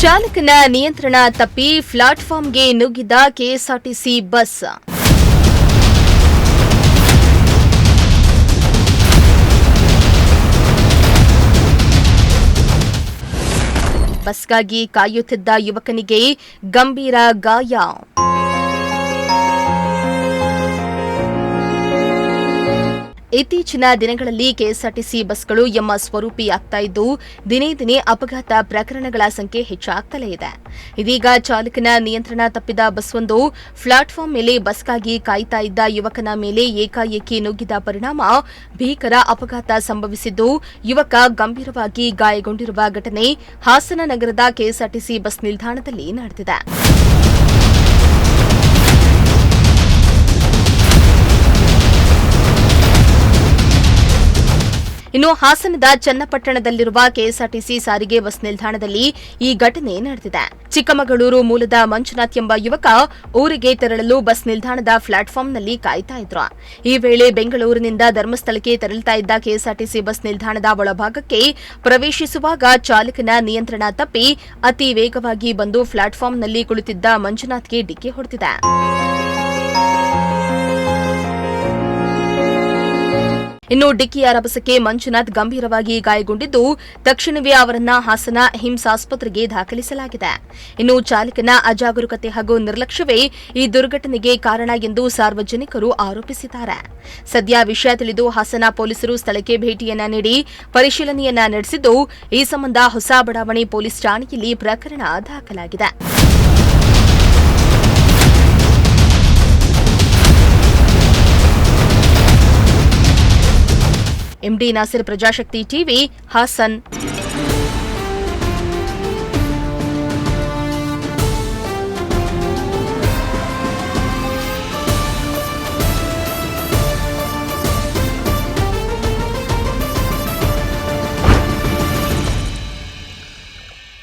ಚಾಲಕನ ನಿಯಂತ್ರಣ ತಪ್ಪಿ ಪ್ಲಾಟ್ಫಾರ್ಮ್ಗೆ ನುಗ್ಗಿದ ಕೆಎಸ್ಆರ್ಟಿಸಿ ಬಸ್. ಬಸ್ಗಾಗಿ ಕಾಯುತ್ತಿದ್ದ ಯುವಕನಿಗೆ ಗಂಭೀರ ಗಾಯ. ಇತ್ತೀಚಿನ ದಿನಗಳಲ್ಲಿ ಕೆಎಸ್ಆರ್ಟಿಸಿ ಬಸ್ಗಳು ಎಮ್ಮ ಸ್ವರೂಪಿಯಾಗ್ತಾ ಇದ್ದು ದಿನೇ ದಿನೇ ಅಪಘಾತ ಪ್ರಕರಣಗಳ ಸಂಖ್ಯೆ ಹೆಚ್ಚಾಗ್ತಲೇ ಇದೆ. ಇದೀಗ ಚಾಲಕನ ನಿಯಂತ್ರಣ ತಪ್ಪಿದ ಬಸ್ವೊಂದು ಪ್ಲಾಟ್ಫಾರ್ಮ್ ಮೇಲೆ ಬಸ್ಗಾಗಿ ಕಾಯ್ತಾ ಇದ್ದ ಯುವಕನ ಮೇಲೆ ಏಕಾಏಕಿ ನುಗ್ಗಿದ ಪರಿಣಾಮ ಭೀಕರ ಅಪಘಾತ ಸಂಭವಿಸಿದ್ದು ಯುವಕ ಗಂಭೀರವಾಗಿ ಗಾಯಗೊಂಡಿರುವ ಘಟನೆ ಹಾಸನ ನಗರದ ಕೆಎಸ್ಆರ್ಟಿಸಿ ಬಸ್ ನಿಲ್ದಾಣದಲ್ಲಿ ನಡೆದಿದೆ. ಇನ್ನು ಹಾಸನದ ಚನ್ನಪಟ್ಟಣದಲ್ಲಿರುವ ಕೆಎಸ್ಆರ್ಟಿಸಿ ಸಾರಿಗೆ ಬಸ್ ನಿಲ್ದಾಣದಲ್ಲಿ ಈ ಘಟನೆ ನಡೆದಿದೆ. ಚಿಕ್ಕಮಗಳೂರು ಮೂಲದ ಮಂಜುನಾಥ್ ಎಂಬ ಯುವಕ ಊರಿಗೆ ತೆರಳಲು ಬಸ್ ನಿಲ್ದಾಣದ ಪ್ಲಾಟ್ಫಾರ್ಮ್ನಲ್ಲಿ ಕಾಯ್ತಾ ಇದ್ರು. ಈ ವೇಳೆ ಬೆಂಗಳೂರಿನಿಂದ ಧರ್ಮಸ್ಥಳಕ್ಕೆ ತೆರಳುತ್ತಾ ಇದ್ದ ಕೆಎಸ್ಆರ್ಟಿಸಿ ಬಸ್ ನಿಲ್ದಾಣದ ಒಳಭಾಗಕ್ಕೆ ಪ್ರವೇಶಿಸುವಾಗ ಚಾಲಕನ ನಿಯಂತ್ರಣ ತಪ್ಪಿ ಅತಿ ವೇಗವಾಗಿ ಬಂದು ಪ್ಲಾಟ್ಫಾರ್ಮ್ನಲ್ಲಿ ಕುಳಿತಿದ್ದ ಮಂಜುನಾಥ್ಗೆ ಡಿಕ್ಕಿ ಹೊಡೆದಿದೆ. ಇನ್ನು ಡಿಕ್ಕಿಯ ರಭಸಕ್ಕೆ ಮಂಜುನಾಥ್ ಗಂಭೀರವಾಗಿ ಗಾಯಗೊಂಡಿದ್ದು ತಕ್ಷಣವೇ ಅವರನ್ನ ಹಾಸನ ಹಿಮ್ಸ್ ಆಸ್ಪತ್ರೆಗೆ ದಾಖಲಿಸಲಾಗಿದೆ. ಇನ್ನು ಚಾಲಕನ ಅಜಾಗರೂಕತೆ ಹಾಗೂ ನಿರ್ಲಕ್ಷ್ಯವೇ ಈ ದುರ್ಘಟನೆಗೆ ಕಾರಣ ಎಂದು ಸಾರ್ವಜನಿಕರು ಆರೋಪಿಸಿದ್ದಾರೆ. ಸದ್ಯ ವಿಷಯ ತಿಳಿದು ಹಾಸನ ಪೊಲೀಸರು ಸ್ಥಳಕ್ಕೆ ಭೇಟಿಯನ್ನ ನೀಡಿ ಪರಿಶೀಲನೆಯನ್ನ ನಡೆಸಿದ್ದು ಈ ಸಂಬಂಧ ಹೊಸ ಬಡಾವಣೆ ಪೊಲೀಸ್ ಠಾಣೆಯಲ್ಲಿ ಪ್ರಕರಣ ದಾಖಲಾಗಿದೆ. MD Nasir, Prajashakti TV, Haasan.